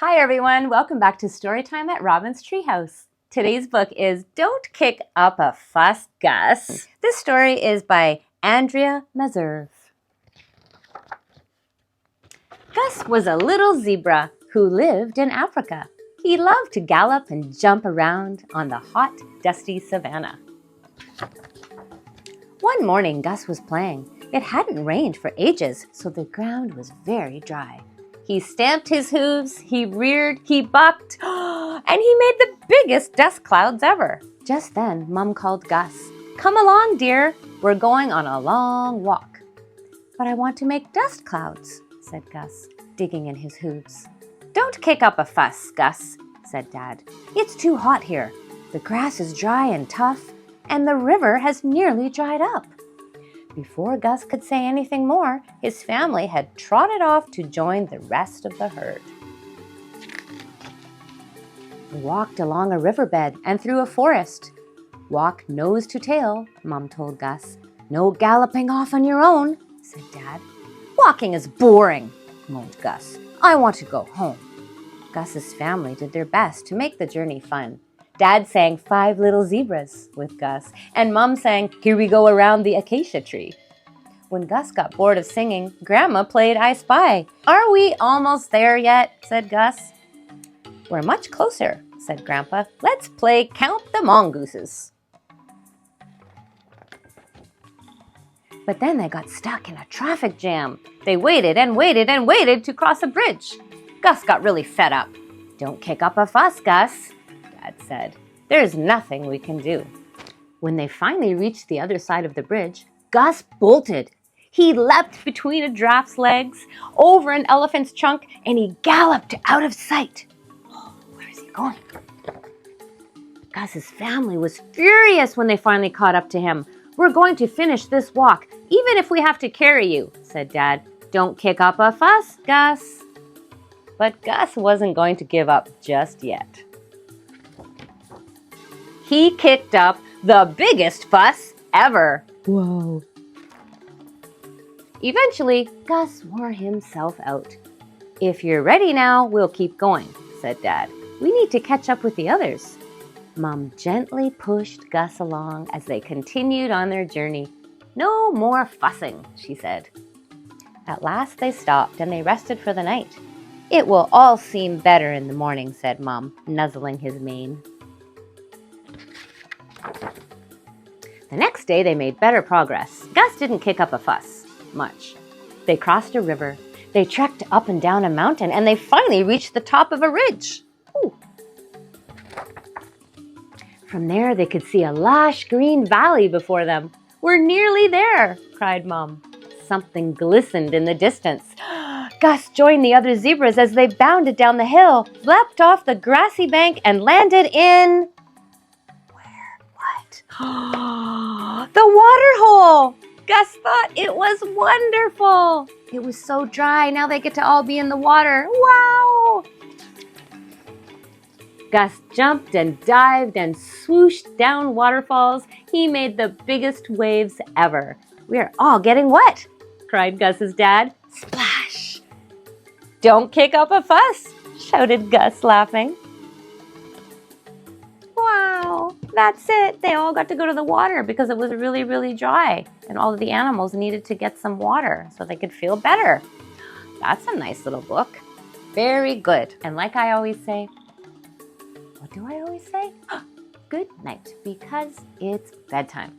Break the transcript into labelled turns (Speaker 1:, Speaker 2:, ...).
Speaker 1: Hi everyone, welcome back to Storytime at Robin's Treehouse. Today's book is Don't Kick Up a Fuss, Gus. This story is by Andrea Meserve. Gus was a little zebra who lived in Africa. He loved to gallop and jump around on the hot, dusty savanna. One morning, Gus was playing. It hadn't rained for ages, so the ground was very dry. He stamped his hooves, he reared, he bucked, and he made the biggest dust clouds ever. Just then, Mom called Gus. "Come along, dear. We're going on a long walk." "But I want to make dust clouds," said Gus, digging in his hooves. "Don't kick up a fuss, Gus," said Dad. "It's too hot here. The grass is dry and tough, and the river has nearly dried up." Before Gus could say anything more, his family had trotted off to join the rest of the herd. They walked along a riverbed and through a forest. "Walk nose to tail," Mom told Gus. "No galloping off on your own," said Dad. "Walking is boring," moaned Gus. "I want to go home." Gus's family did their best to make the journey fun. Dad sang "Five Little Zebras" with Gus, and Mom sang "Here We Go Around the Acacia Tree." When Gus got bored of singing, Grandma played "I Spy." "Are we almost there yet?" said Gus. "We're much closer," said Grandpa. "Let's play Count the Mongooses." But then they got stuck in a traffic jam. They waited and waited and waited to cross a bridge. Gus got really fed up. "Don't kick up a fuss, Gus," Dad said. "There's nothing we can do." When they finally reached the other side of the bridge, Gus bolted. He leapt between a giraffe's legs, over an elephant's trunk, and he galloped out of sight. Oh, where is he going? Gus's family was furious when they finally caught up to him. "We're going to finish this walk, even if we have to carry you," said Dad. "Don't kick up a fuss, Gus." But Gus wasn't going to give up just yet. He kicked up the biggest fuss ever. Whoa. Eventually, Gus wore himself out. "If you're ready now, we'll keep going," said Dad. "We need to catch up with the others." Mom gently pushed Gus along as they continued on their journey. "No more fussing," she said. At last they stopped and they rested for the night. "It will all seem better in the morning," said Mom, nuzzling his mane. The next day they made better progress. Gus didn't kick up a fuss much. They crossed a river, they trekked up and down a mountain, and they finally reached the top of a ridge. Ooh. From there they could see a lush green valley before them. "We're nearly there," cried Mom. Something glistened in the distance. Gus joined the other zebras as they bounded down the hill, leapt off the grassy bank, and landed in... the water hole! Gus thought it was wonderful. It was so dry, now they get to all be in the water. Wow! Gus jumped and dived and swooshed down waterfalls. He made the biggest waves ever. "We're all getting wet," cried Gus's dad. Splash! "Don't kick up a fuss," shouted Gus, laughing. Wow, that's it. They all got to go to the water because it was really, really dry. And all of the animals needed to get some water so they could feel better. That's a nice little book. Very good. And like I always say, what do I always say? Good night, because it's bedtime.